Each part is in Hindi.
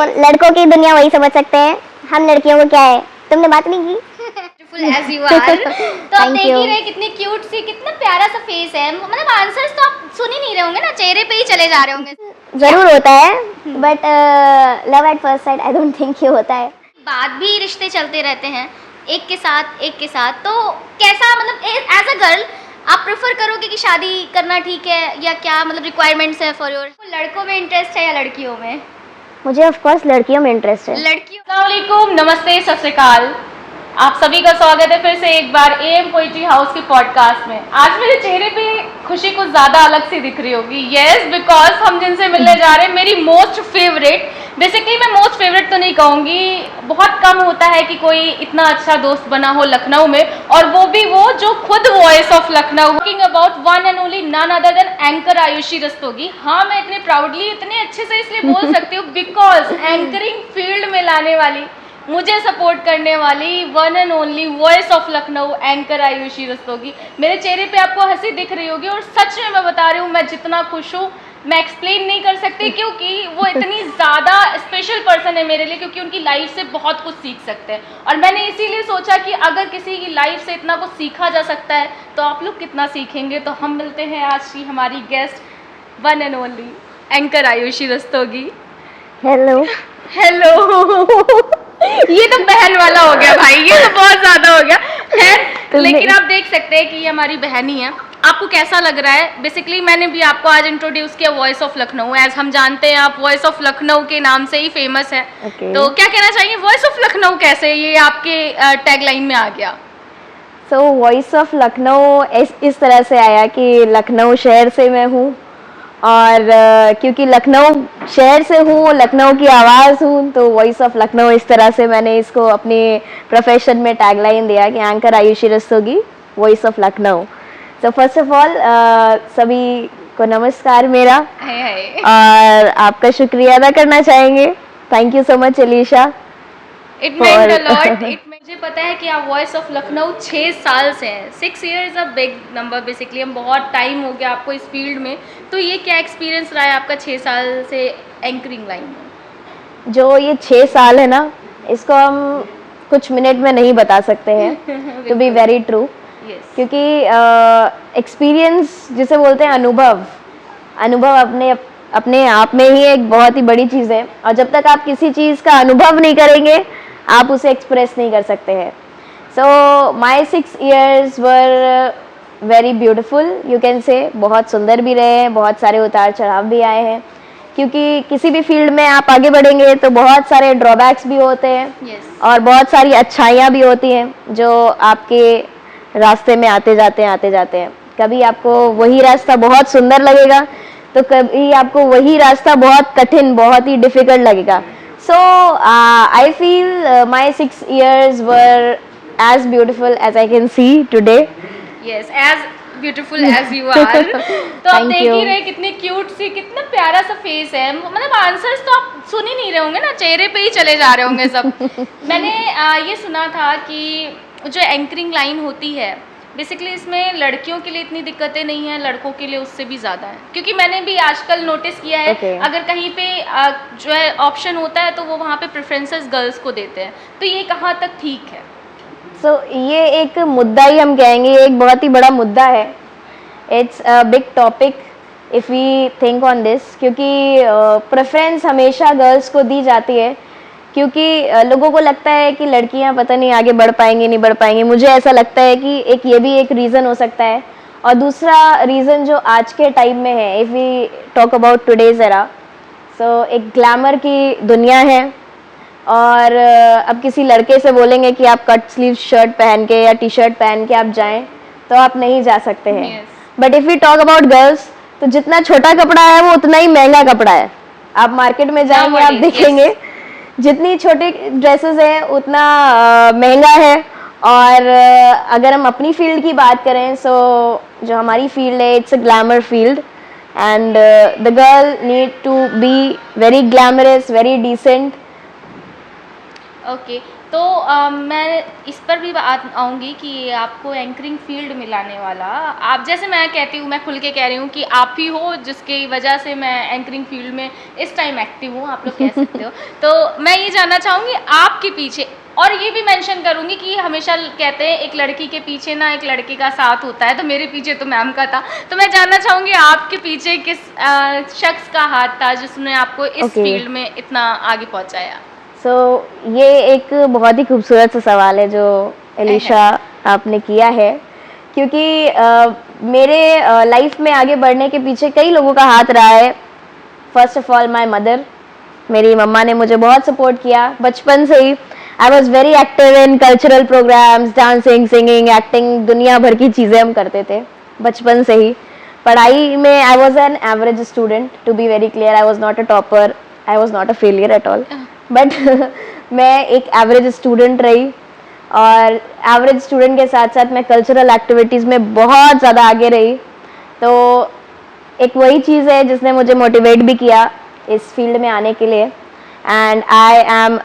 लड़कों की दुनिया वही समझ सकते हैं, हम लड़कियों को क्या है। तुमने बात नहीं की। Beautiful as you are. तो आप देख ही रहे कितनी क्यूट सी, कितना प्यारा सा फेस है। मतलब आंसर्स तो आप सुन ही नहीं रहे होंगे ना, चेहरे पे ही चले जा रहे होंगे। जरूर होता है, but love at first sight I don't think ये होता है। बात भी रिश्ते चलते रहते हैं एक के साथ, तो कैसा मतलब एज अ गर्ल आप प्रेफर करोगे कि शादी करना ठीक है या क्या, मतलब रिक्वायरमेंट्स है फॉर योर? लड़कों में इंटरेस्ट है या लड़कियों में? मुझे ऑफ कोर्स लड़कियों में इंटरेस्ट है। लड़कियों। अस्सलाम वालेकुम, नमस्ते, सत श्री अकाल। आप सभी का स्वागत है फिर से एक बार एएम पोएट्री हाउस के पॉडकास्ट में। आज मेरे चेहरे पे खुशी कुछ ज़्यादा अलग सी दिख रही होगी। यस, बिकॉज हम जिनसे मिलने जा रहे हैं मेरी मोस्ट फेवरेट, बेसिकली मैं मोस्ट फेवरेट तो नहीं कहूँगी, बहुत कम होता है कि कोई इतना अच्छा दोस्त बना हो लखनऊ में, और वो भी वो जो खुद voice of Lucknow. Talking about one and only none other than anchor Ayushi Rastogi. हाँ, मैं इतने प्राउडली इतने अच्छे से इसलिए बोल सकती हूँ बिकॉज एंकरिंग फील्ड में लाने वाली, मुझे सपोर्ट करने वाली one and only voice of Lucknow anchor Ayushi Rastogi. मेरे चेहरे पे आपको हंसी दिख रही होगी, और सच में मैं बता रही हूँ मैं जितना खुश हूँ मैं एक्सप्लेन नहीं कर सकती, क्योंकि वो इतनी ज़्यादा स्पेशल पर्सन है मेरे लिए, क्योंकि उनकी लाइफ से बहुत कुछ सीख सकते हैं। और मैंने इसीलिए सोचा कि अगर किसी की लाइफ से इतना कुछ सीखा जा सकता है तो आप लोग कितना सीखेंगे। तो हम मिलते हैं आज की हमारी guest one and only anchor Ayushi Rastogi. Hello hello. ये तो बहन वाला हो गया भाई, ये तो बहुत ज्यादा हो गया है। लेकिन आप देख सकते हैं कि ये हमारी बहन ही है। आपको कैसा लग रहा है? बेसिकली मैंने भी आपको आज इंट्रोड्यूस किया वॉइस ऑफ लखनऊ, एज हम जानते हैं आप वॉइस ऑफ लखनऊ के नाम से ही फेमस है। तो क्या कहना चाहिए, वॉइस ऑफ लखनऊ कैसे ये आपके टैगलाइन में आ गया? सो वॉइस ऑफ लखनऊ इस तरह से आया कि लखनऊ शहर से मैं हूँ, और क्योंकि लखनऊ शहर से हूँ, लखनऊ की आवाज़ हूँ, तो वॉइस ऑफ लखनऊ इस तरह से मैंने इसको अपने प्रोफेशन में टैगलाइन दिया कि anchor Ayushi Rastogi voice of Lucknow. So first of all सभी को नमस्कार मेरा, और आपका शुक्रिया अदा करना चाहेंगे। Thank you so much Alisha. It meant a lot. मुझे पता है कि आप वॉइस ऑफ लखनऊ 6 साल से हैं। 6 years a big number basically, हम बहुत टाइम हो गया आपको इस फील्ड में। तो ये क्या एक्सपीरियंस रहा है आपका 6 साल से एंकरिंग लाइन में? जो ये 6 साल है ना, इसको हम कुछ मिनट में नहीं बता सकते हैं, टू बी वेरी ट्रू। क्योंकि एक्सपीरियंस जिसे बोलते हैं अनुभव अपने आप में ही एक बहुत ही बड़ी चीज़ है, और जब तक आप किसी चीज़ का अनुभव नहीं करेंगे आप उसे एक्सप्रेस नहीं कर सकते हैं। सो माई 6 years were very beautiful, you can say. बहुत सुंदर भी रहे हैं, बहुत सारे उतार चढ़ाव भी आए हैं, क्योंकि किसी भी फील्ड में आप आगे बढ़ेंगे तो बहुत सारे ड्रॉबैक्स भी होते हैं, और बहुत सारी अच्छाइयाँ भी होती हैं जो आपके रास्ते में आते जाते हैं। कभी आपको वही रास्ता बहुत सुंदर लगेगा, तो कभी आपको वही रास्ता बहुत कठिन, बहुत ही डिफिकल्ट लगेगा। So I feel my 6 years were as beautiful as I can see today. Yes, as beautiful as you are. तो आप देख ही रहे कितनी क्यूट सी, कितना प्यारा सा फेस है। मतलब आंसर्स तो आप सुन ही नहीं रहे होंगे ना, चेहरे पे ही चले जा रहे होंगे सब। मैंने ये सुना था कि जो एंकरिंग लाइन होती है बेसिकली इसमें लड़कियों के लिए इतनी दिक्कतें नहीं है, लड़कों के लिए उससे भी ज़्यादा है। क्योंकि मैंने भी आजकल नोटिस किया है अगर कहीं पे जो है ऑप्शन होता है तो वो वहाँ पे प्रेफरेंसेस गर्ल्स को देते हैं। तो ये कहाँ तक ठीक है? सो ये एक मुद्दा ही हम कहेंगे, एक बहुत ही बड़ा मुद्दा है। It's a big topic if we think on this, क्योंकि प्रेफरेंस हमेशा गर्ल्स को दी जाती है, क्योंकि लोगों को लगता है कि लड़कियां पता नहीं आगे बढ़ पाएंगी नहीं बढ़ पाएंगी। मुझे ऐसा लगता है कि ये भी एक रीज़न हो सकता है। और दूसरा रीज़न जो आज के टाइम में है, if we talk about today's era, so एक ग्लैमर की दुनिया है, और अब किसी लड़के से बोलेंगे कि आप कट स्लीव शर्ट पहन के या टी शर्ट पहन के आप जाएं तो आप नहीं जा सकते हैं। But if we talk about girls, तो जितना छोटा कपड़ा है वो उतना ही महंगा कपड़ा है। आप मार्केट में जाएंगे आप देखेंगे जितनी छोटी ड्रेसेस हैं उतना महंगा है। और अगर हम अपनी फील्ड की बात करें, सो जो हमारी फील्ड है it's a glamour field, and the girl need to be very glamorous, very decent. Okay, तो मैं इस पर भी बात आऊँगी कि आपको एंकरिंग फील्ड में लाने वाला, आप जैसे मैं कहती हूँ, मैं खुल के कह रही हूँ कि आप ही हो जिसकी वजह से मैं एंकरिंग फील्ड में इस टाइम एक्टिव हूँ, आप लोग कह सकते हो। तो मैं ये जानना चाहूँगी आपके पीछे, और ये भी मेंशन करूँगी कि हमेशा कहते हैं एक लड़की के पीछे ना एक लड़के का साथ होता है, तो मेरे पीछे तो मैम का था। तो मैं जानना चाहूँगी आपके पीछे किस शख्स का हाथ था जिसने आपको इस फील्ड में इतना आगे पहुँचाया? ये एक बहुत ही खूबसूरत सा सवाल है जो एलिशा आपने किया है, क्योंकि मेरे लाइफ में आगे बढ़ने के पीछे कई लोगों का हाथ रहा है। First of all my mother, मेरी मम्मा ने मुझे बहुत सपोर्ट किया बचपन से ही। I was very active in cultural programmes, dancing, singing, acting, दुनिया भर की चीज़ें हम करते थे बचपन से ही। पढ़ाई में I was an average student, to be very clear. I was not a topper, I was not a failure at all, but मैं एक एवरेज स्टूडेंट रही, और एवरेज स्टूडेंट के साथ साथ मैं कल्चरल एक्टिविटीज़ में बहुत ज़्यादा आगे रही। तो एक वही चीज़ है जिसने मुझे मोटिवेट भी किया इस फील्ड में आने के लिए। And I am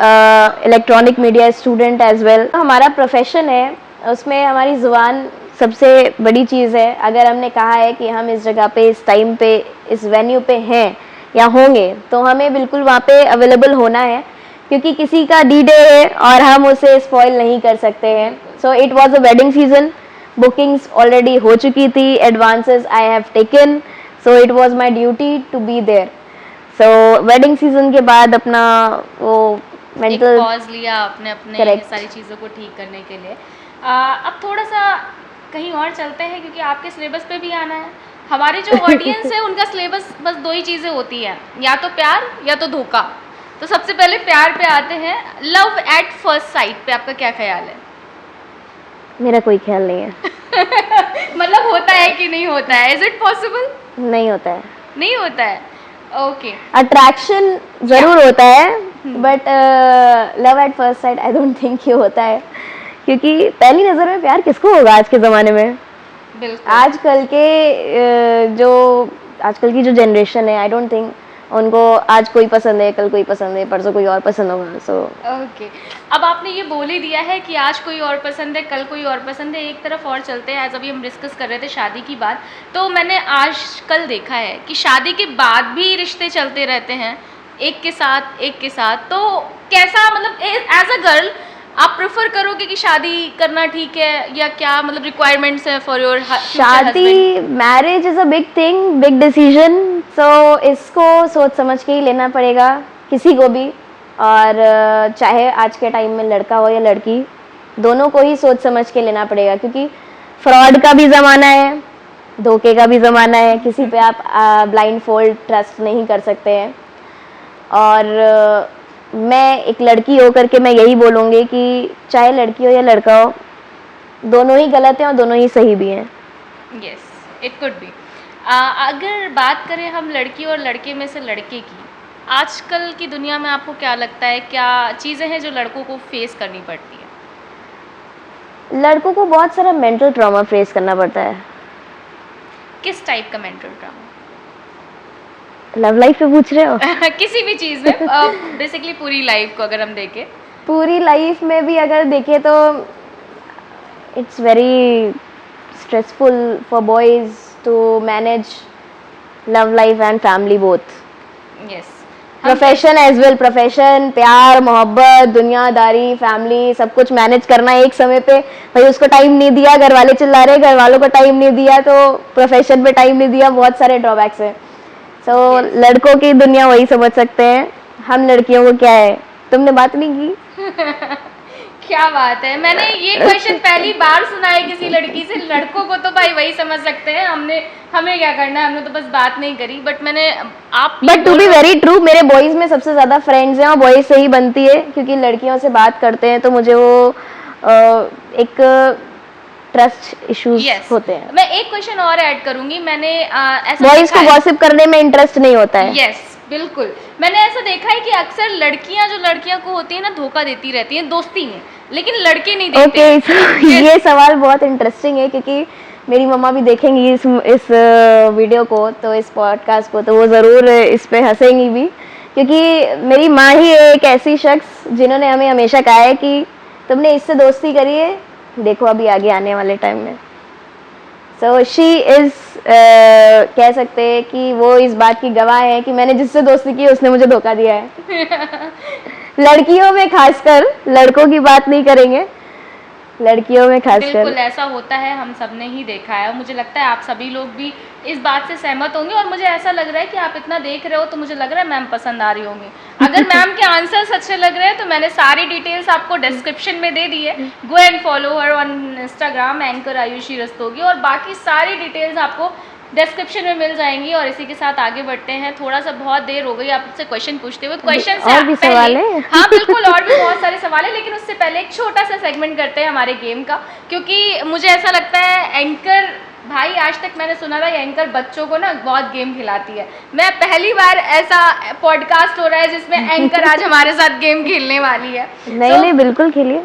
electronic media student as well. हमारा प्रोफेशन है, उसमें हमारी ज़ुबान सबसे बड़ी चीज़ है। अगर हमने कहा है कि हम इस जगह पे, इस टाइम पे, इस वेन्यू पे हैं या होंगे, तो हमें बिल्कुल वहाँ पे अवेलेबल होना है, क्योंकि किसी का डी-डे है और हम उसे स्पॉइल नहीं कर सकते हैं। So it was a wedding season, bookings already हो चुकी थी, advances I have taken, so it was my duty to be there. So wedding season के बाद अपना वो मेंटल पॉज लिया आपने अपने सारी चीज़ों को ठीक करने के लिए। अब थोड़ा सा कहीं और चलते हैं, क्योंकि आपके सिलेबस पे भी आना है। हमारे जो ऑडियंस है उनका सिलेबस बस दो ही चीज़ें होती हैं, या तो प्यार या तो धोखा। तो सबसे पहले प्यार पे आते हैं। लव एट फर्स्ट साइट पे आपका क्या ख्याल है? मेरा कोई ख्याल नहीं है। मतलब होता है कि नहीं होता है? Is it possible? नहीं होता है। नहीं होता है, ओके। अट्रैक्शन जरूर होता है, but love at first sight I don't think ये होता है, क्योंकि पहली नज़र में प्यार किसको होगा आज के ज़माने में? बिल्कुल। आजकल की जो जनरेशन है, आई डोंट थिंक उनको आज कोई पसंद है, कल कोई पसंद है, परसों कोई और पसंद होगा। सो ओके, अब आपने ये बोल ही दिया है कि आज कोई और पसंद है, कल कोई और पसंद है। एक तरफ और चलते हैं, एज अभी हम डिस्कस कर रहे थे शादी की बात, तो मैंने आज कल देखा है कि शादी के बाद भी रिश्ते चलते रहते हैं, एक के साथ। तो कैसा, मतलब एज अ गर्ल आप प्रेफर करोगे कि शादी करना ठीक है, या क्या मतलब रिक्वायरमेंट्स हैं फॉर योर शादी? Marriage is a big thing, big decision, so इसको सोच समझ के ही लेना पड़ेगा किसी को भी। और चाहे आज के टाइम में लड़का हो या लड़की, दोनों को ही सोच समझ के लेना पड़ेगा, क्योंकि फ्रॉड का भी ज़माना है, धोखे का भी ज़माना है। किसी पे आप ब्लाइंड फोल्ड ट्रस्ट नहीं कर सकते हैं। और मैं एक लड़की होकर के मैं यही बोलूँगी कि चाहे लड़की हो या लड़का हो, दोनों ही गलत हैं और दोनों ही सही भी हैं। Yes, it could be. अगर बात करें हम लड़की और लड़के में से लड़के की, आजकल की दुनिया में आपको क्या लगता है, क्या चीज़ें हैं जो लड़कों को फेस करनी पड़ती है? लड़कों को बहुत सारा मेंटल ट्रॉमा फेस करना पड़ता है। किस टाइप का मेंटल ट्रॉमा? लव लाइफ पे पूछ रहे हो? किसी भी चीज़ में, बेसिकली पूरी लाइफ को अगर हम देखें। पूरी लाइफ में भी अगर देखें तो it's very stressful for boys to manage love life and family both. Yes, profession as well, profession, प्यार, मोहब्बत, दुनियादारी, फैमिली, सब कुछ मैनेज करना एक समय पे। भाई उसको टाइम नहीं दिया, घर वाले चिल्ला रहे, घर वालों को टाइम नहीं दिया, तो प्रोफेशन पे टाइम नहीं दिया, बहुत सारे ड्रॉबैक्स हैं। सो लड़कों की दुनिया वही समझ सकते हैं, हम लड़कियों को क्या है। तुमने बात नहीं की? क्या बात है, मैंने ये क्वेश्चन पहली बार सुना है किसी लड़की से। लड़कों को तो भाई वही समझ सकते हैं, हमें क्या करना है, हमने तो बस बात नहीं करी। But to be very true, मेरे बॉयज में सबसे ज्यादा फ्रेंड्स हैं और बॉयज से ही बनती है, क्योंकि लड़कियों से बात करते हैं तो मुझे वो एक ट्रस्ट इश्यूज होते हैं। मैं एक क्वेश्चन और ऐड करूंगी, मैंने ऐसा बॉयज को गॉसिप करने में इंटरेस्ट नहीं होता है। यस, बिल्कुल। मैंने ऐसा देखा है कि अक्सर लड़कियां जो लड़कियों को होती है ना, धोखा देती रहती हैं दोस्ती में, लेकिन लड़के नहीं देते। ओके, ये सवाल बहुत इंटरेस्टिंग है, क्योंकि मेरी मम्मा भी देखेंगी इस वीडियो को, तो इस पॉडकास्ट को, तो वो ज़रूर इस पे हंसेंगी भी, क्योंकि मेरी माँ ही एक ऐसी शख्स जिन्होंने हमें हमेशा कहा है कि तुमने इससे दोस्ती करी है, देखो अभी आगे आने वाले टाइम में। सो शी इज कह सकते हैं कि वो इस बात की गवाह है कि मैंने जिससे दोस्ती की उसने मुझे धोखा दिया है। लड़कियों में खासकर, लड़कों की बात नहीं करेंगे, लड़कियों में खासकर बिल्कुल ऐसा होता है, हम सब ने ही देखा है। मुझे लगता है आप सभी लोग भी इस बात से सहमत होंगे, और मुझे ऐसा लग रहा है कि आप इतना देख रहे हो तो मुझे लग रहा है मैम पसंद आ रही होंगी। अगर मैम के आंसर्स अच्छे लग रहे हैं तो मैंने सारी डिटेल्स आपको डिस्क्रिप्शन में दे दी है। Go and follow her on Instagram anchor Ayushi Rastogi, और बाकी सारी डिटेल्स आपको डिस्क्रिप्शन में मिल जाएंगी। और इसी के साथ आगे बढ़ते हैं। थोड़ा सा बहुत देर हो गई आपसे क्वेश्चन पूछते हुए। क्वेश्चन से और भी सवाल है? हाँ बिल्कुल, और भी बहुत सारे सवाल है, लेकिन उससे पहले एक छोटा सा सेगमेंट करते हैं हमारे गेम का, क्योंकि मुझे ऐसा लगता है एंकर भाई, आज तक मैंने सुना था एंकर बच्चों को ना बहुत गेम खिलाती है। मैं पहली बार ऐसा पॉडकास्ट हो रहा है जिसमें एंकर आज हमारे साथ गेम खेलने वाली है। नहीं बिल्कुल खेलिए।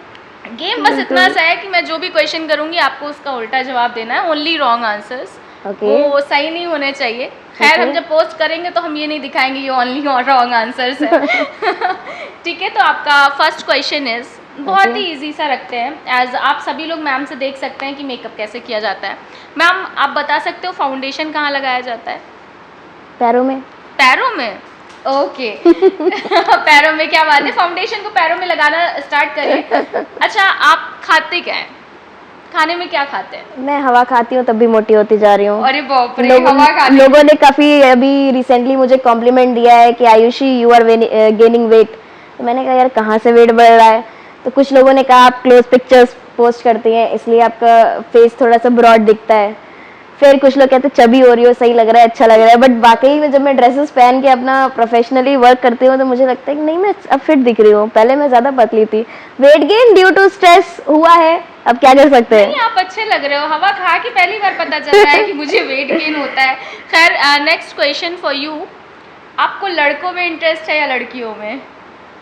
गेम बस इतना सा है कि मैं जो भी क्वेश्चन करूंगी आपको उसका उल्टा जवाब देना है। ओनली रॉन्ग आंसर्स, वो सही नहीं होने चाहिए। खैर हम जब पोस्ट करेंगे तो हम ये नहीं दिखाएंगे ये ओनली रॉन्ग आंसर्स है। ठीक है, तो आपका फर्स्ट क्वेश्चन इज बहुत ही इजी सा रखते हैं। एज आप सभी लोग मैम से देख सकते हैं कि मेकअप कैसे किया जाता है। मैम आप बता सकते हो फाउंडेशन कहाँ लगाया जाता है? पैरों में। पैरों में? ओके। पैरों में, क्या बात है, फाउंडेशन को पैरों में लगाना स्टार्ट करिए। अच्छा, आप खाते क्या हैं? खाने में क्या खाते हैं? मैं हवा खाती हूँ तब भी मोटी होती जा रही हूँ। अरे बाप रे, हवा खाती। लोगों ने काफी अभी रिसेंटली मुझे कॉम्प्लीमेंट दिया है कि Ayushi you are gaining weight. तो मैंने कहा यार कहाँ से वेट बढ़ रहा है? तो कुछ लोगों ने कहा आप क्लोज पिक्चर्स पोस्ट करती हैं इसलिए आपका फेस थोड़ा सा ब्रॉड दिखता है। फिर कुछ लोग कहते चबी हो रही हो, सही लग रहा है, अच्छा लग रहा है। बट वाकई में जब मैं ड्रेसेस पहन के अपना प्रोफेशनली वर्क करती हूँ तो मुझे लगता है कि नहीं मैं अब फिट दिख रही हूँ। पहले मैं ज्यादा पतली थी। Weight gain due to stress हुआ है, अब क्या कर सकते हैं। नहीं, आप अच्छे लग रहे हो। हवा खा के पहली बार पता चल रहा है कि मुझे वेट गेन होता है। खैर नेक्स्ट क्वेश्चन फॉर यू, आपको लड़कों में इंटरेस्ट है या लड़कियों में?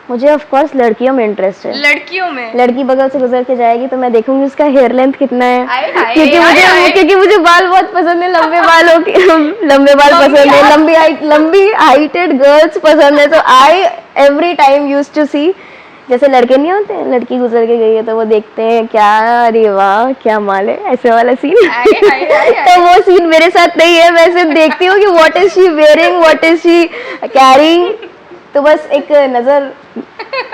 मुझे ऑफ कोर्स लड़कियों में इंटरेस्ट है। लड़कियों में? लड़की बगल से गुजर के जाएगी तो मैं देखूंगी उसका हेयर लेंथ कितना है। क्योंकि मुझे बाल बहुत पसंद है, लंबे बालों के लंबे बाल पसंद है, लंबी हाइटेड गर्ल्स पसंद है। तो आई एवरी टाइम यूज्ड टू सी, जैसे लड़के नहीं होते, लड़की गुजर के गई है तो वो देखते हैं क्या, अरे वाह क्या माल है, ऐसे वाला सीन। तो वो सीन मेरे साथ नहीं है। मैं सिर्फ देखती हूँ कि what is she wearing, what is she carrying. तो बस एक नजर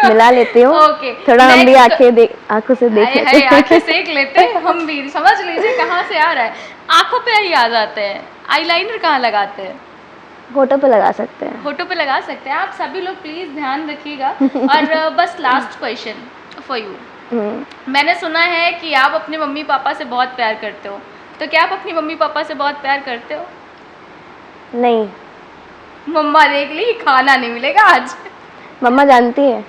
मिला लेती हूँ। थोड़ा हम भी आंखों से देख लेते हैं। आंखें सेक लेते हैं हम भी, समझ लीजिए कहाँ से आ रहा है। आंखों पे ही आ जाते हैं। आईलाइनर कहाँ लगाते हैं? होठों पे लगा सकते हैं। होठों पे लगा सकते हैं। आप सभी लोग प्लीज ध्यान रखिएगा। और बस लास्ट क्वेश्चन फॉर यू। मैंने सुना है कि आप अपने मम्मी पापा से बहुत प्यार करते हो, तो क्या आप अपनी मम्मी पापा से बहुत प्यार करते हो? नहीं। मम्मा देख ली, खाना नहीं मिलेगा आज। मम्मा जानती है।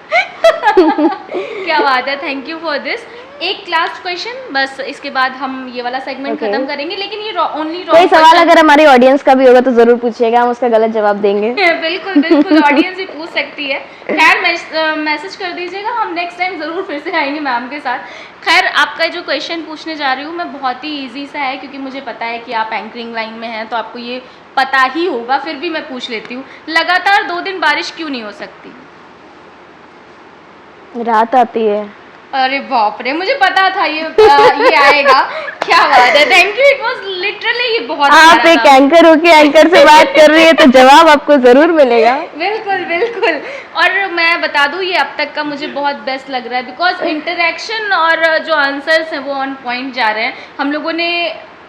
क्या बात है, थैंक यू फॉर दिस। एक लास्ट क्वेश्चन, बस इसके बाद हम ये वाला सेगमेंट खत्म करेंगे। लेकिन ये ओनली कोई सवाल अगर हमारी ऑडियंस का भी होगा तो जरूर पूछिएगा, हम उसका गलत जवाब देंगे। बिल्कुल बिल्कुल, ऑडियंस भी पूछ सकती है। खैर मैसेज कर दीजिएगा, हम नेक्स्ट टाइम ज़रूर फिर से आएंगे मैम के साथ। खैर आपका जो क्वेश्चन पूछने जा रही हूँ मैं बहुत ही ईजी सा है, क्योंकि मुझे पता है कि आप एंकरिंग लाइन में हैं तो आपको ये पता ही होगा, फिर भी मैं पूछ लेती हूँ। लगातार 2 दिन बारिश क्यों नहीं हो सकती? रात आती है। अरे बाप रे, मुझे पता था ये आएगा। क्या बात है, thank you. It was literally ये बहुत आप एक एंकर हो के एंकर से बात कर रही है तो जवाब आपको जरूर मिलेगा। बिल्कुल बिल्कुल। और मैं बता दूं ये अब तक का मुझे बहुत बेस्ट लग रहा है, बिकॉज इंटरेक्शन और जो आंसर्स हैं वो ऑन पॉइंट जा रहे हैं। हम लोगों ने,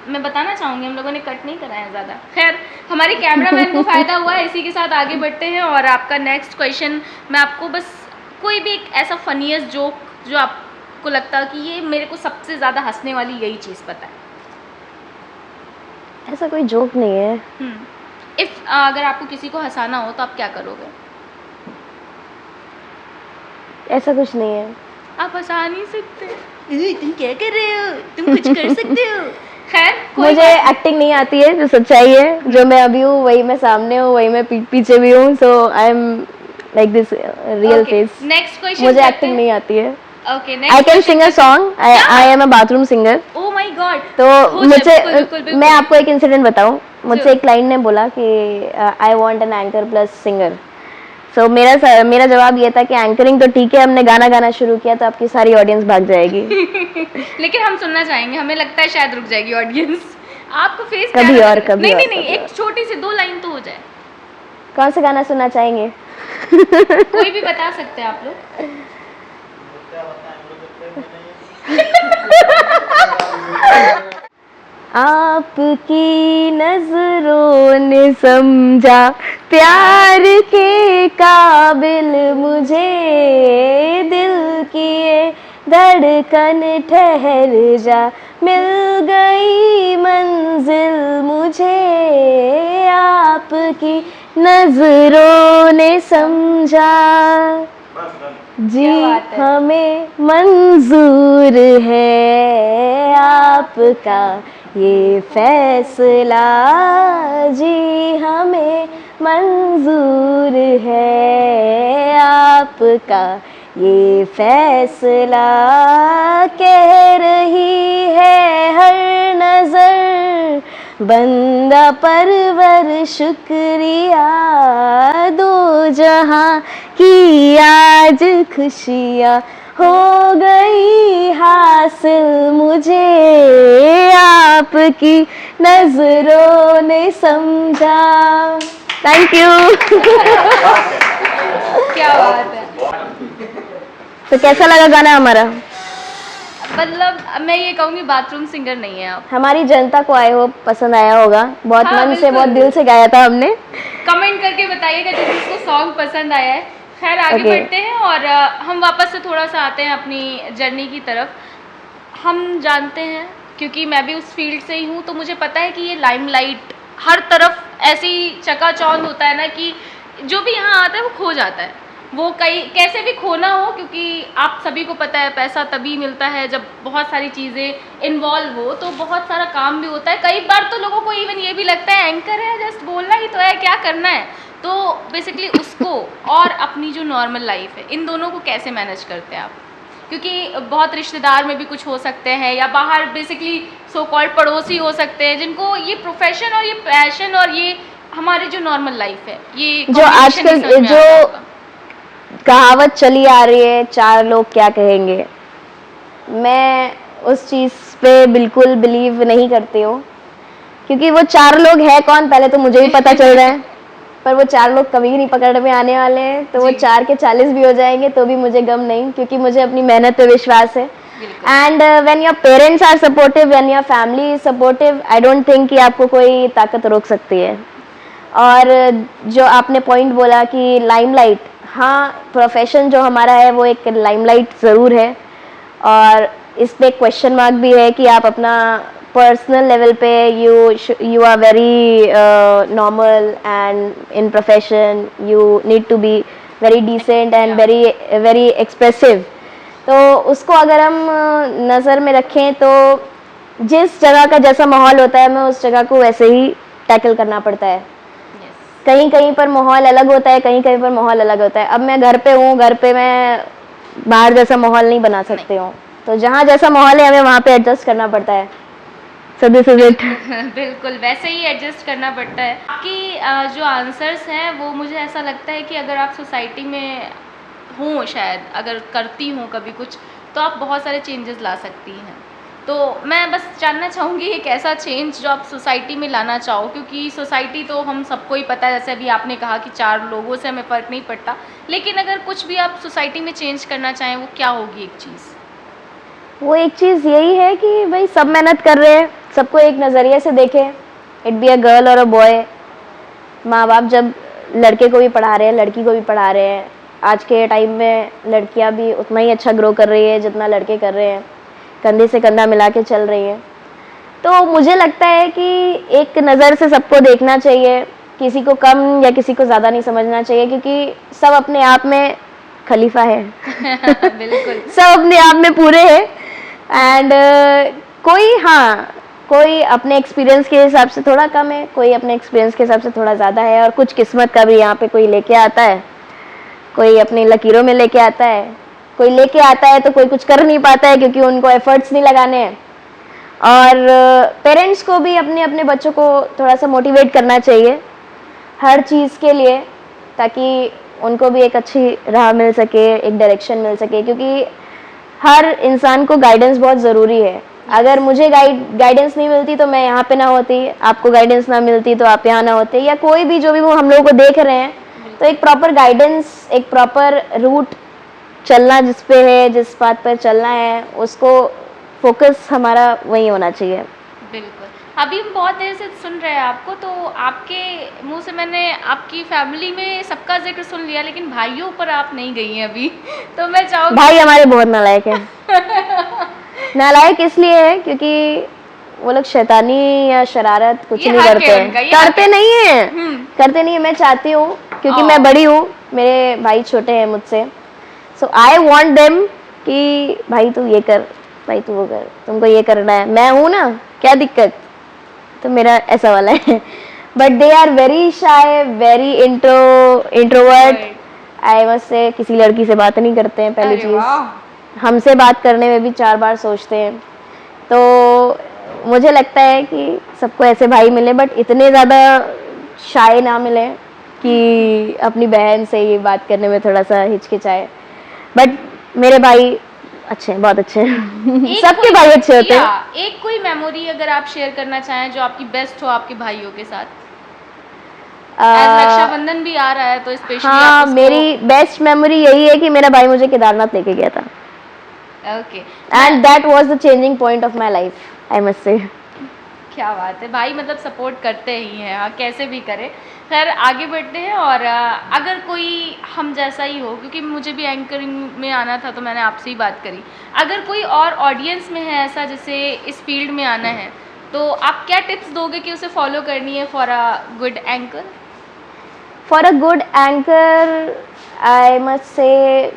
मैं बताना चाहूँगी, हम लोगों ने कट नहीं कराया ज़्यादा। खैर हमारे कैमरामैन को फ़ायदा हुआ है। इसी के साथ आगे बढ़ते हैं। और आपका नेक्स्ट क्वेश्चन, मैं आपको बस कोई भी एक ऐसा फनीएस्ट जोक जो आपको लगता है कि ये मेरे को सबसे ज़्यादा हंसने वाली यही चीज़ पता है। ऐसा कोई जोक नहीं है। अगर आपको किसी को हंसाना हो तो आप क्या करोगे? ऐसा कुछ नहीं है। आप हंसा नहीं सकते। तुम क्या कर रहे हो, तुम कुछ कर सकते हो। खैर मुझे एक्टिंग नहीं आती है, जो सच्चाई है, जो मैं अभी हूँ वही मैं सामने हूँ, वही मैं पीछे भी हूँ। So I am like this real face. Next question, मुझे एक्टिंग नहीं आती है। Okay, I can sing a song. I am a bathroom singer. Oh my God. तो मुझे, मैं आपको एक इंसिडेंट बताऊं। मुझसे एक क्लाइंट ने बोला कि I want an anchor plus singer. So मेरा जवाब ये था कि एंकरिंग तो ठीक है, हमने गाना गाना शुरू किया तो आपकी सारी ऑडियंस भाग जाएगी। लेकिन हम सुनना चाहेंगे, हमें लगता है शायद रुक जाएगी ऑडियंस। आपको फेस कभी और, कभी और, नहीं, कभी एक छोटी सी 2 लाइन तो हो जाए। कौन सा गाना सुनना चाहेंगे? कोई भी बता सकते हैं आप लोग। आपकी नजरों ने समझा प्यार के काबिल मुझे, दिल की ये धड़कन ठहर जा, मिल गई मंजिल मुझे, आपकी नजरों ने समझा, जी हमें मंजूर है आपका ये फैसला, जी हमें मंजूर है आपका ये फैसला, कह रही है हर नजर बंदा परवर शुक्रिया, दो जहां की आज खुशियाँ हो गई हासिल मुझे, आपकी नजरों ने समझा। Thank you. क्या बात है। तो कैसा लगा गाना हमारा? मतलब मैं ये कहूँगी बाथरूम सिंगर नहीं है आप। हमारी जनता को आई होप पसंद आया होगा, बहुत हाँ, मन से बिल्कुल। बहुत दिल से गाया था हमने। कमेंट करके बताइएगा जिसको सॉन्ग पसंद आया है। खैर आगे Okay. बढ़ते हैं और हम वापस से थोड़ा सा आते हैं अपनी जर्नी की तरफ। हम जानते हैं क्योंकि मैं भी उस फील्ड से ही हूँ, तो मुझे पता है कि ये लाइमलाइट हर तरफ ऐसी चकाचौंध होता है ना कि जो भी यहाँ आता है वो खो जाता है। वो कई कैसे भी खोना हो, क्योंकि आप सभी को पता है पैसा तभी मिलता है जब बहुत सारी चीज़ें इन्वॉल्व हो, तो बहुत सारा काम भी होता है। कई बार तो लोगों को इवन ये भी लगता है एंकर है, जस्ट बोलना ही तो है, क्या करना है। तो बेसिकली उसको और अपनी जो नॉर्मल लाइफ है, इन दोनों को कैसे मैनेज करते हैं आप? क्योंकि बहुत रिश्तेदार में भी कुछ हो सकते हैं या बाहर बेसिकली सो कॉल्ड पड़ोसी हो सकते हैं जिनको ये प्रोफेशन और ये पैशन और ये हमारी जो नॉर्मल लाइफ है, ये जो आजकल जो कहावत चली आ रही है, 4 लोग क्या कहेंगे, मैं उस चीज़ पे बिल्कुल बिलीव नहीं करती हूँ, क्योंकि वो 4 लोग हैं कौन पहले तो मुझे भी पता चल रहा है, पर वो 4 लोग कभी नहीं पकड़ में आने वाले हैं। तो वो 4 के 40 भी हो जाएंगे तो भी मुझे गम नहीं, क्योंकि मुझे अपनी मेहनत पे विश्वास है। And when your parents are supportive, when your family is supportive, I don't think कि आपको कोई ताकत रोक सकती है। और जो आपने पॉइंट बोला कि लाइमलाइट, हाँ प्रोफेशन जो हमारा है वो एक लाइमलाइट ज़रूर है, और इस पे क्वेश्चन मार्क भी है कि आप अपना पर्सनल लेवल पे you are very normal, and in profession you need to be very decent and very expressive। तो उसको अगर हम नज़र में रखें तो जिस जगह का जैसा माहौल होता है, हमें उस जगह को वैसे ही टैकल करना पड़ता है। कहीं कहीं पर माहौल अलग होता है, कहीं कहीं पर माहौल अलग होता है। अब मैं घर पे हूँ, घर पे मैं बाहर जैसा माहौल नहीं बना सकती हूँ, तो जहाँ जैसा माहौल है हमें वहाँ पे एडजस्ट करना पड़ता है। So this is it। बिल्कुल वैसे ही एडजस्ट करना पड़ता है। आपकी जो आंसर्स हैं वो मुझे ऐसा लगता है कि अगर आप सोसाइटी में हों, शायद अगर करती हों कभी कुछ, तो आप बहुत सारे चेंजेस ला सकती हैं। तो मैं बस जानना चाहूँगी एक ऐसा चेंज जो आप सोसाइटी में लाना चाहो, क्योंकि सोसाइटी तो हम सबको ही पता है, जैसे अभी आपने कहा कि 4 लोगों से हमें फ़र्क नहीं पड़ता, लेकिन अगर कुछ भी आप सोसाइटी में चेंज करना चाहें वो क्या होगी एक चीज़? वो एक चीज़ यही है कि भाई सब मेहनत कर रहे हैं, सबको एक नज़रिए से देखें, इट बी अ गर्ल और अ बॉय। माँ बाप जब लड़के को भी पढ़ा रहे हैं, लड़की को भी पढ़ा रहे हैं, आज के टाइम में लड़कियाँ भी उतना ही अच्छा ग्रो कर रही है जितना लड़के कर रहे हैं, कंधे से कंधा मिला के चल रही हैं। तो मुझे लगता है कि एक नज़र से सबको देखना चाहिए, किसी को कम या किसी को ज़्यादा नहीं समझना चाहिए, क्योंकि सब अपने आप में खलीफा है। बिल्कुल सब अपने आप में पूरे हैं। एंड कोई अपने एक्सपीरियंस के हिसाब से थोड़ा कम है, कोई अपने एक्सपीरियंस के हिसाब से थोड़ा ज़्यादा है, और कुछ किस्मत का भी यहाँ पे कोई लेके आता है, कोई अपनी लकीरों में लेके आता है, कोई लेके आता है तो कोई कुछ कर नहीं पाता है क्योंकि उनको एफर्ट्स नहीं लगाने हैं। और पेरेंट्स को भी अपने अपने बच्चों को थोड़ा सा मोटिवेट करना चाहिए हर चीज़ के लिए, ताकि उनको भी एक अच्छी राह मिल सके, एक डायरेक्शन मिल सके, क्योंकि हर इंसान को गाइडेंस बहुत ज़रूरी है। अगर मुझे गाइडेंस नहीं मिलती तो मैं यहाँ पे ना होती, आपको गाइडेंस ना मिलती तो आप यहाँ ना होते, या कोई भी जो भी वो हम लोगों को देख रहे हैं, तो एक प्रॉपर गाइडेंस, एक प्रॉपर रूट चलना जिस पे है, जिस बात पर चलना है, उसको फोकस हमारा वही होना चाहिए। बिल्कुल। अभी हम बहुत देर से सुन रहे हैं आपको, तो आपके मुंह से मैंने आपकी फैमिली में सबका जिक्र सुन लिया, लेकिन भाइयों पर आप नहीं गई हैं अभी। तो मैं चाहूँगी, भाई हमारे बहुत नालायक हैं। नालायक इसलिए है क्योंकि वो लोग शैतानी या शरारत कुछ ये नहीं हक है करते उनका, ये हैं, हक करते है। नहीं है, हम्म। करते नहीं है। मैं चाहती हूँ क्योंकि ओ। मैं बड़ी हूँ, मेरे भाई छोटे हैं मुझसे, सो आई वांट देम कि भाई तू ये कर, भाई तू वो कर, तुमको ये करना है, मैं हूँ ना, क्या दिक्कत। तो मेरा ऐसा वाला है। But they are very shy, very introvert. I must say किसी लड़की से बात नहीं करते हैं, पहली अरे चीज। वाह। हमसे बात करने में भी 4 बार सोचते हैं। तो मुझे लगता है कि सबको ऐसे भाई मिले, बट इतने ज़्यादा शाय ना मिले कि अपनी बहन से ये बात करने में थोड़ा सा हिचकिचाए। बट मेरे भाई अच्छे हैं, बहुत अच्छे हैं। सबके भाई अच्छे होते हैं। एक कोई मेमोरी अगर आप शेयर करना चाहें जो आपकी बेस्ट हो आपके भाइयों के साथ। आज रक्षाबंधन भी आ रहा है, तो स्पेशली हाँ, मेरी बेस्ट मेमोरी यही है कि मेरा भाई मुझे केदारनाथ लेके गया था, okay, and that was the changing point of my life, I must से। क्या बात है, भाई मतलब सपोर्ट करते ही हैं, हाँ, कैसे भी करे। खैर आगे बढ़ते हैं, और अगर कोई हम जैसा ही हो, क्योंकि मुझे भी एंकरिंग में आना था तो मैंने आपसे ही बात करी, अगर कोई और ऑडियंस में है ऐसा जिसे इस फील्ड में आना है, तो आप क्या टिप्स दोगे कि उसे फॉलो करनी है for a good anchor? For a good anchor I must say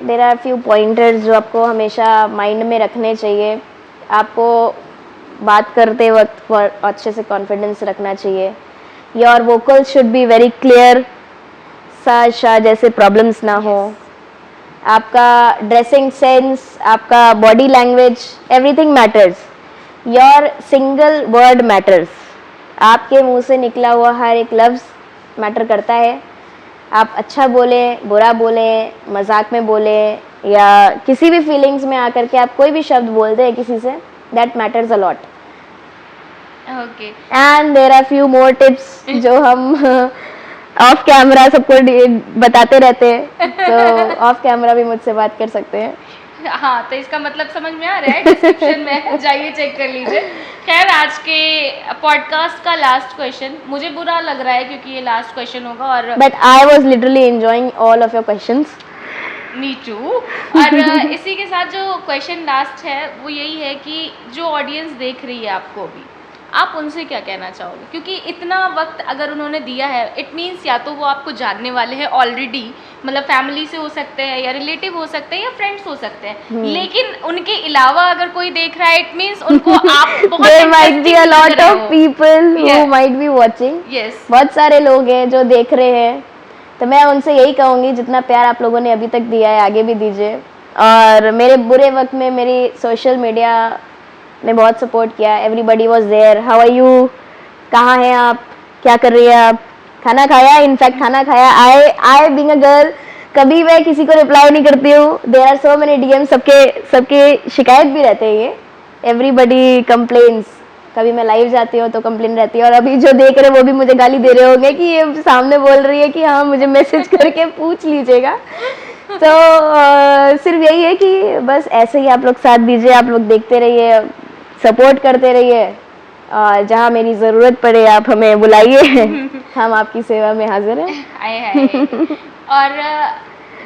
there are few pointers जो आपको हमेशा माइंड में रखने चाहिए। आपको बात करते वक्त अच्छे से कॉन्फिडेंस रखना चाहिए। Your vocal should be very clear, सा शा जैसे प्रॉब्लम्स ना हो। आपका ड्रेसिंग सेंस, आपका body language, everything matters. Your single word matters. आपके मुंह से निकला हुआ हर एक लफ्ज़ मैटर करता है। आप अच्छा बोले, बुरा बोले, मजाक में बोले, या किसी भी फीलिंग्स में आकर के आप कोई भी शब्द बोलते हैं किसी से, that matters a lot. Okay, and there are few more tips जो हम ऑफ कैमरा सबको बताते रहते हैं, तो ऑफ कैमरा भी मुझसे बात कर सकते हैं। हाँ, तो इसका मतलब समझ में आ रहा है, डिस्क्रिप्शन में जाइए चेक कर लीजिए। खैर आज के पॉडकास्ट का लास्ट क्वेश्चन, मुझे बुरा लग रहा है क्योंकि ये लास्ट क्वेश्चन होगा, और but I was literally enjoying all of your questions. Me too. और इसी के साथ जो क्वेश्चन लास्ट है वो यही है कि जो ऑडियंस देख रही है आपको अभी, आप उनसे क्या कहना चाहोगे? क्योंकि इतना वक्त अगर उन्होंने दिया है, इट मीन्स या तो वो आपको जानने वाले हैं ऑलरेडी, मतलब फैमिली से हो सकते हैं, या रिलेटिव हो सकते हैं, या फ्रेंड्स हो सकते हैं, लेकिन उनके अलावा अगर कोई देख रहा है, इट मीन्स उनको आप बहुत There might be a interesting lot लग रहे of हो। people who Yeah. might be watching. Yes. बहुत सारे लोग हैं जो देख रहे हैं, तो मैं उनसे यही कहूँगी जितना प्यार आप लोगों ने अभी तक दिया है आगे भी दीजिए। और मेरे बुरे वक्त में मेरी सोशल मीडिया ने बहुत सपोर्ट किया। Everybody was there, how are you, कहाँ हैं आप, क्या कर रही है आप, खाना खाया, इनफैक्ट खाना खाया। आई बीइंग अ गर्ल कभी मैं किसी को रिप्लाई नहीं करती हूँ। There are so many DM, सबके शिकायत भी रहते हैं ये, एवरीबडी कंप्लेन्स। कभी मैं लाइव जाती हूँ तो कंप्लेन रहती है, और अभी जो देख रहे हैं वो भी मुझे गाली दे रहे होंगे कि ये सामने बोल रही है कि हाँ मुझे मैसेज करके पूछ लीजिएगा। तो सिर्फ यही है कि बस ऐसे ही आप लोग साथ दीजिए, आप लोग देखते रहिए, सपोर्ट करते रहिए, और जहाँ मेरी ज़रूरत पड़े आप हमें बुलाइए, हम आपकी सेवा में हाजिर हैं। आए हाय। और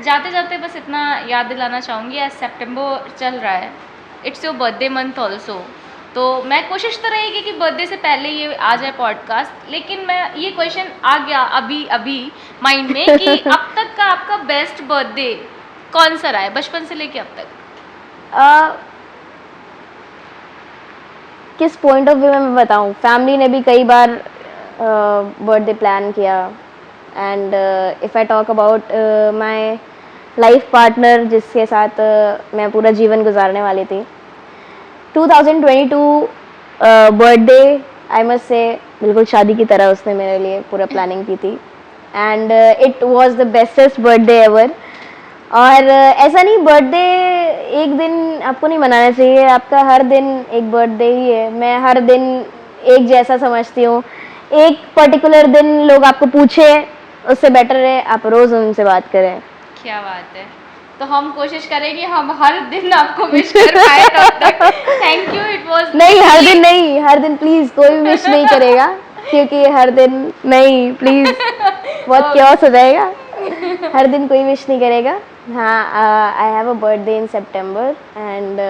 जाते जाते बस इतना याद दिलाना चाहूँगी, आज सितंबर चल रहा है, it's your birthday month also, तो मैं कोशिश तो रहेगी कि बर्थडे से पहले ये आ जाए पॉडकास्ट, लेकिन मैं ये क्वेश्चन आ गया अभी माइंड में कि अब तक का आपका बेस्ट बर्थडे कौन सा रहा है, बचपन से लेके अब तक? किस पॉइंट ऑफ व्यू में मैं बताऊँ? फैमिली ने भी कई बार बर्थडे प्लान किया, and if I talk about my life partner जिसके साथ मैं पूरा जीवन गुजारने वाली थी, 2022 बर्थडे आई मस्ट से बिल्कुल शादी की तरह उसने मेरे लिए पूरा प्लानिंग की थी। And it was the bestest birthday ever. और ऐसा नहीं, बर्थडे एक दिन आपको नहीं मनाना चाहिए, आपका हर दिन एक बर्थडे ही है। मैं हर दिन एक जैसा समझती हूँ। एक पर्टिकुलर दिन लोग आपको पूछे, उससे बेटर है आप रोज़ उनसे बात करें। क्या बात है। तो हम कोशिश करेंगे हम हर दिन आपको विश कर पाए तब तक। थैंक यू, इट वाज नहीं, हर दिन नहीं, हर दिन प्लीज़ कोई भी विश नहीं करेगा, क्योंकि हर दिन नहीं, प्लीज़ बहुत क्योस हो जाएगा। हर दिन कोई विश नहीं करेगा। हाँ, I have a birthday in September and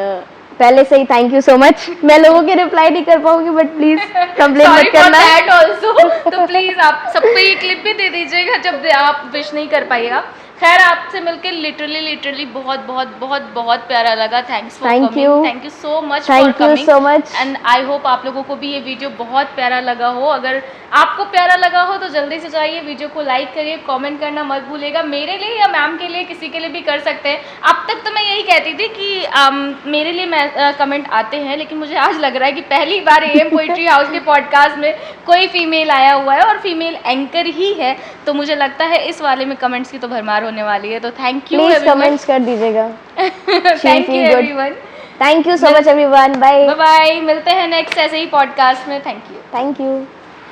पहले से ही थैंक यू सो मच। मैं लोगों के रिप्लाई नहीं कर पाऊंगी, बट प्लीज कंप्लेन मत करना। That also. तो प्लीज आप सबको ये क्लिप भी दे दीजिएगा जब आप विश नहीं कर पाइएगा। खैर, आपसे मिलकर लिटरली बहुत बहुत बहुत बहुत प्यारा लगा। Thanks for coming, thank you so much for coming, thank you so much. And I hope आप लोगों को भी ये वीडियो बहुत प्यारा लगा हो। अगर आपको प्यारा लगा हो तो जल्दी से जाइए, वीडियो को लाइक करिए, कमेंट करना मत भूलिएगा। मेरे लिए या मैम के लिए, किसी के लिए भी कर सकते हैं। अब तक तो मैं यही कहती थी कि मेरे लिए कमेंट आते हैं, लेकिन मुझे आज लग रहा है कि पहली बार एएम पोएट्री हाउस के पॉडकास्ट में कोई फीमेल आया हुआ है और फीमेल एंकर ही है, तो मुझे लगता है इस वाले में कमेंट्स की तो भरमार होने वाली है। तो थैंक यू, प्लीज कमेंट्स कर दीजिएगा। Thank you everyone, thank you so much everyone, bye bye. मिलते हैं नेक्स्ट ऐसे ही पॉडकास्ट में। Thank you. Thank you.